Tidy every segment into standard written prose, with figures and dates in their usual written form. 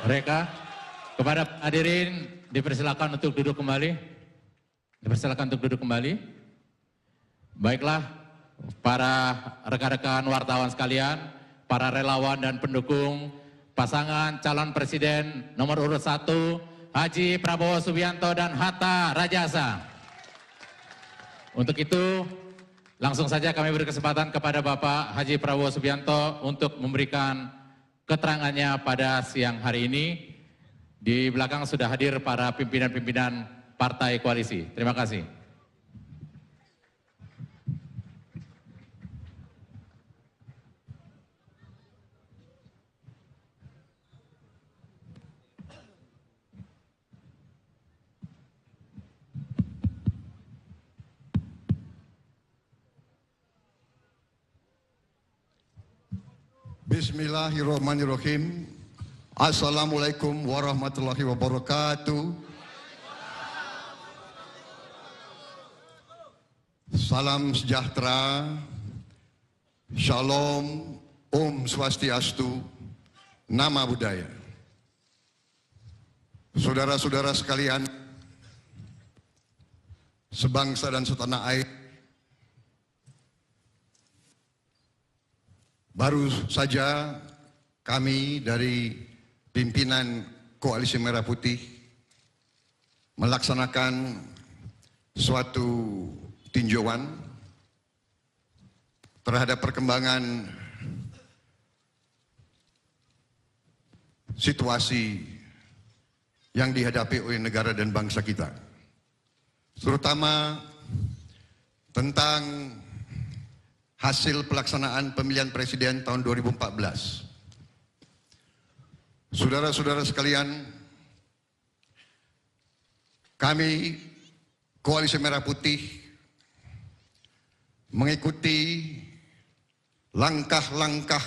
Mereka, kepada hadirin dipersilakan untuk duduk kembali. Dipersilakan untuk duduk kembali. Baiklah, para rekan-rekan wartawan sekalian, para relawan dan pendukung pasangan calon presiden nomor urut 1, Haji Prabowo Subianto dan Hatta Rajasa. Untuk itu, langsung saja kami beri kesempatan kepada Bapak Haji Prabowo Subianto untuk memberikan keterangannya pada siang hari ini. Di belakang sudah hadir para pimpinan-pimpinan partai koalisi. Terima kasih. Bismillahirrahmanirrahim. Assalamualaikum warahmatullahi wabarakatuh. Salam sejahtera, Shalom, Om Swastiastu, Nama Budaya. Saudara-saudara sekalian, sebangsa dan setanah air, baru saja kami dari pimpinan Koalisi Merah Putih melaksanakan suatu tinjauan terhadap perkembangan situasi yang dihadapi oleh negara dan bangsa kita, terutama tentang hasil pelaksanaan pemilihan presiden tahun 2014. Saudara-saudara sekalian, kami Koalisi Merah Putih mengikuti langkah-langkah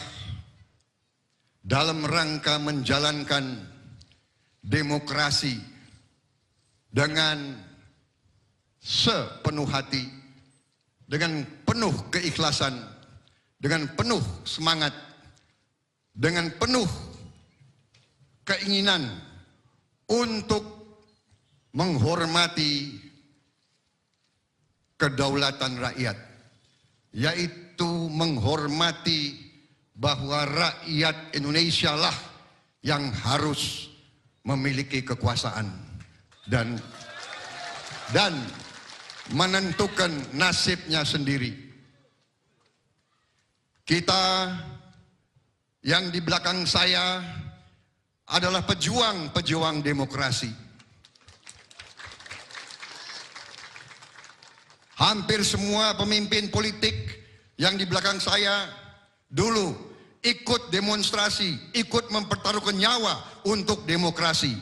dalam rangka menjalankan demokrasi dengan sepenuh hati, dengan penuh keikhlasan, dengan penuh semangat, dengan penuh keinginan untuk menghormati kedaulatan rakyat, yaitu menghormati bahwa rakyat Indonesia lah yang harus memiliki kekuasaan dan menentukan nasibnya sendiri. Kita yang di belakang saya adalah pejuang-pejuang demokrasi. Hampir semua pemimpin politik yang di belakang saya dulu ikut demonstrasi, ikut mempertaruhkan nyawa untuk demokrasi.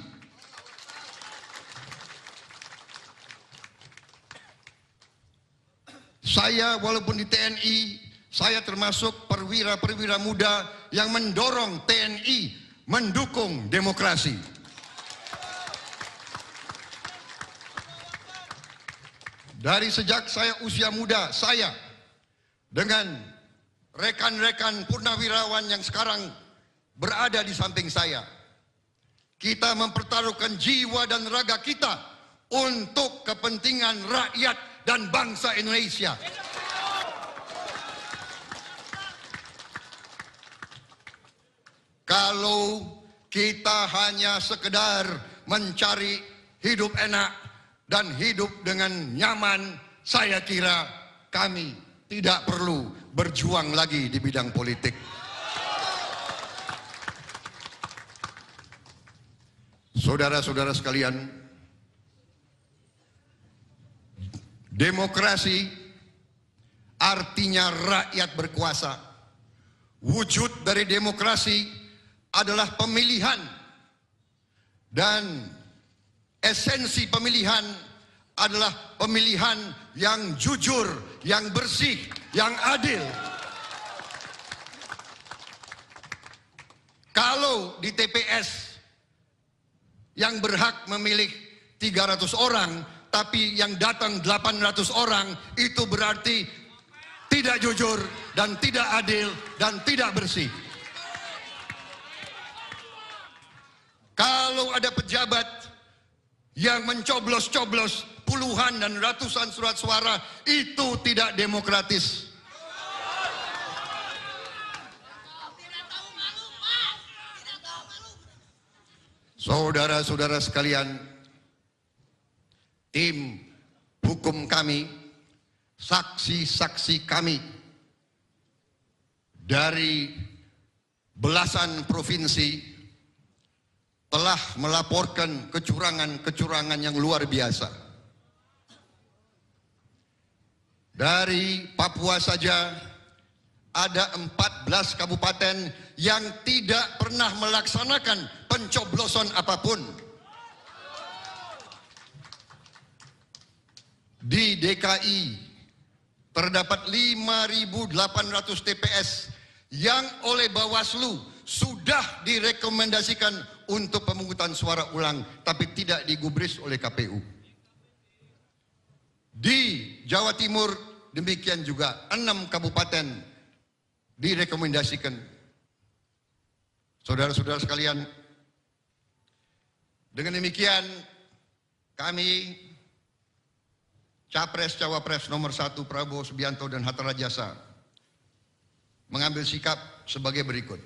Saya walaupun di TNI, saya termasuk perwira-perwira muda yang mendorong TNI mendukung demokrasi. Dari sejak saya usia muda, saya dengan rekan-rekan purnawirawan yang sekarang berada di samping saya, kita mempertaruhkan jiwa dan raga kita untuk kepentingan rakyat dan bangsa Indonesia. Kalau kita hanya sekedar mencari hidup enak dan hidup dengan nyaman, saya kira kami tidak perlu berjuang lagi di bidang politik. Saudara-saudara sekalian, demokrasi artinya rakyat berkuasa. Wujud dari demokrasi adalah pemilihan, dan esensi pemilihan adalah pemilihan yang jujur, yang bersih, yang adil. Kalau di TPS yang berhak memilih 300 orang, tapi yang datang 800 orang, itu berarti tidak jujur dan tidak adil dan tidak bersih. ada pejabat yang mencoblos-coblos puluhan dan ratusan surat suara, itu tidak demokratis. Saudara-saudara sekalian, tim hukum kami, saksi-saksi kami dari belasan provinsi telah melaporkan kecurangan-kecurangan yang luar biasa. Dari Papua saja ada 14 kabupaten yang tidak pernah melaksanakan pencoblosan apapun. Di DKI terdapat 5.800 TPS yang oleh Bawaslu sudah direkomendasikan untuk pemungutan suara ulang, tapi tidak digubris oleh KPU. Di Jawa Timur demikian juga 6 kabupaten direkomendasikan. Saudara-saudara sekalian, dengan demikian kami Capres Cawapres nomor 1 Prabowo Subianto dan Hatta Rajasa mengambil sikap sebagai berikut.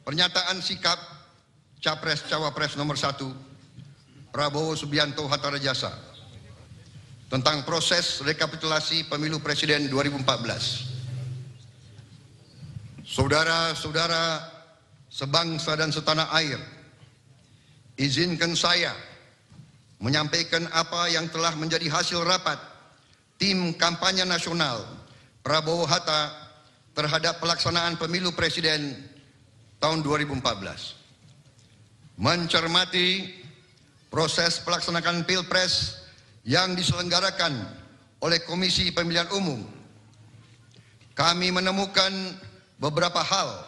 Pernyataan sikap Capres Cawapres nomor 1 Prabowo Subianto Hatta Rajasa tentang proses rekapitulasi pemilu presiden 2014. Saudara-saudara sebangsa dan setanah air, izinkan saya menyampaikan apa yang telah menjadi hasil rapat tim kampanye nasional Prabowo Hatta terhadap pelaksanaan pemilu presiden tahun 2014. Mencermati proses pelaksanaan Pilpres yang diselenggarakan oleh Komisi Pemilihan Umum, kami menemukan beberapa hal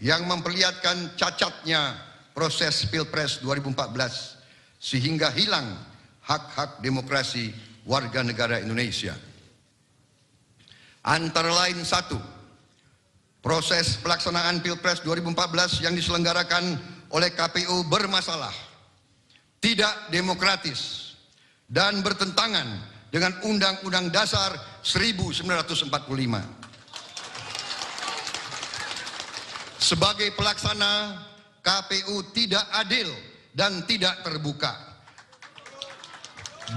yang memperlihatkan cacatnya proses Pilpres 2014 sehingga hilang hak-hak demokrasi warga negara Indonesia. Antara lain, 1, proses pelaksanaan Pilpres 2014 yang diselenggarakan oleh KPU bermasalah, tidak demokratis, dan bertentangan dengan Undang-Undang Dasar 1945. Sebagai pelaksana, KPU tidak adil dan tidak terbuka.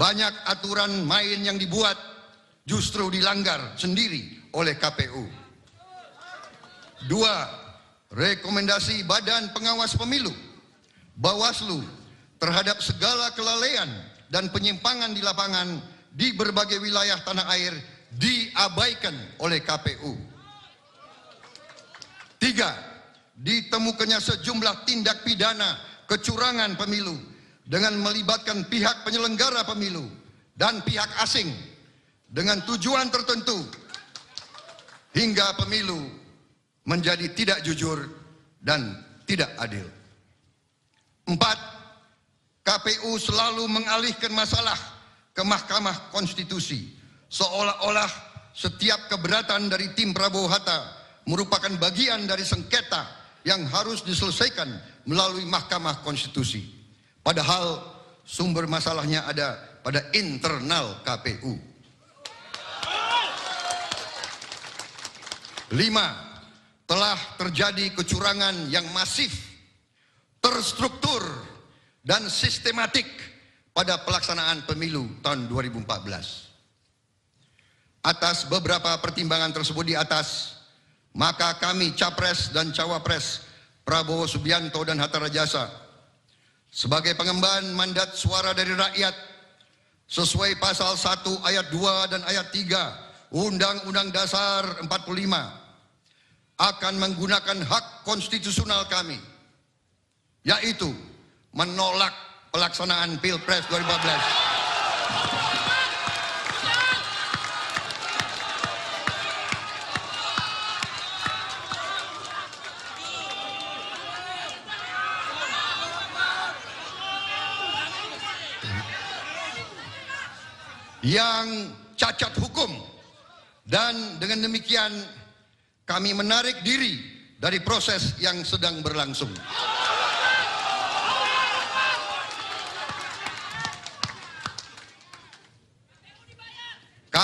Banyak aturan main yang dibuat justru dilanggar sendiri oleh KPU. 2, rekomendasi Badan Pengawas Pemilu, Bawaslu, terhadap segala kelalaian dan penyimpangan di lapangan di berbagai wilayah tanah air diabaikan oleh KPU. 3, ditemukannya sejumlah tindak pidana kecurangan pemilu dengan melibatkan pihak penyelenggara pemilu dan pihak asing dengan tujuan tertentu hingga pemilu menjadi tidak jujur dan tidak adil. 4, KPU selalu mengalihkan masalah ke Mahkamah Konstitusi, seolah-olah setiap keberatan dari tim Prabowo Hatta merupakan bagian dari sengketa yang harus diselesaikan melalui Mahkamah Konstitusi. Padahal sumber masalahnya ada pada internal KPU. 5, telah terjadi kecurangan yang masif, terstruktur, dan sistematik pada pelaksanaan pemilu tahun 2014. Atas beberapa pertimbangan tersebut di atas, maka kami Capres dan Cawapres Prabowo Subianto dan Hatta Rajasa sebagai pengemban mandat suara dari rakyat sesuai pasal 1 ayat 2 dan ayat 3 Undang-Undang Dasar 45 akan menggunakan hak konstitusional kami, yaitu menolak pelaksanaan Pilpres 2014. Yang cacat hukum, dan dengan demikian kami menarik diri dari proses yang sedang berlangsung.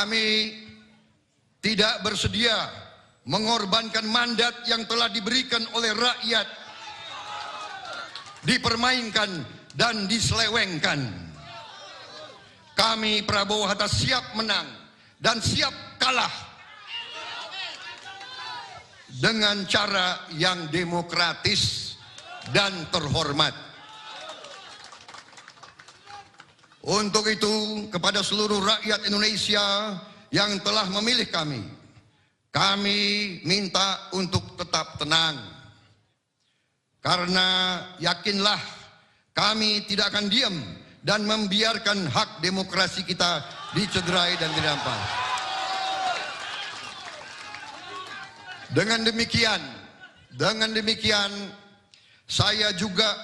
Kami tidak bersedia mengorbankan mandat yang telah diberikan oleh rakyat, dipermainkan dan diselewengkan. Kami Prabowo Hatta siap menang dan siap kalah dengan cara yang demokratis dan terhormat. Untuk itu, kepada seluruh rakyat Indonesia yang telah memilih kami minta untuk tetap tenang. Karena yakinlah, kami tidak akan diam dan membiarkan hak demokrasi kita dicederai dan dirampas. Dengan demikian, saya juga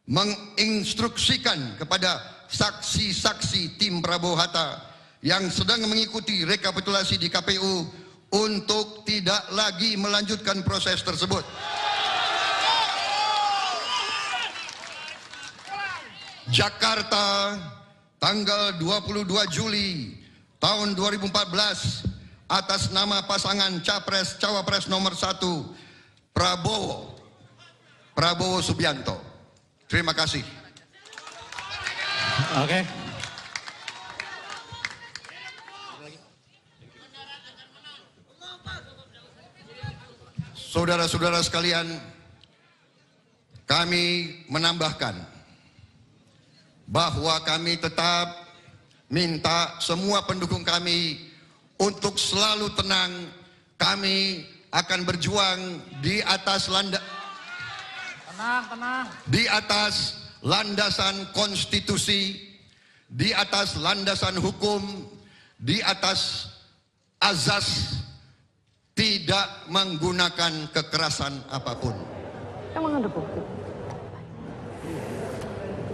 menginstruksikan kepada saksi-saksi tim Prabowo Hatta yang sedang mengikuti rekapitulasi di KPU untuk tidak lagi melanjutkan proses tersebut. Jakarta, tanggal 22 Juli tahun 2014, atas nama pasangan Capres-Cawapres nomor 1 Prabowo Subianto. Terima kasih. Oke. Saudara-saudara sekalian, kami menambahkan bahwa kami tetap minta semua pendukung kami untuk selalu tenang. Kami akan berjuang di atas landasan konstitusi, di atas landasan hukum, di atas azas tidak menggunakan kekerasan apapun.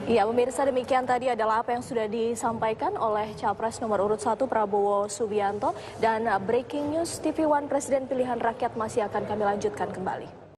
Ya, pemirsa, demikian tadi adalah apa yang sudah disampaikan oleh Capres nomor urut 1 Prabowo Subianto. Dan breaking news TV One, Presiden Pilihan Rakyat masih akan kami lanjutkan kembali.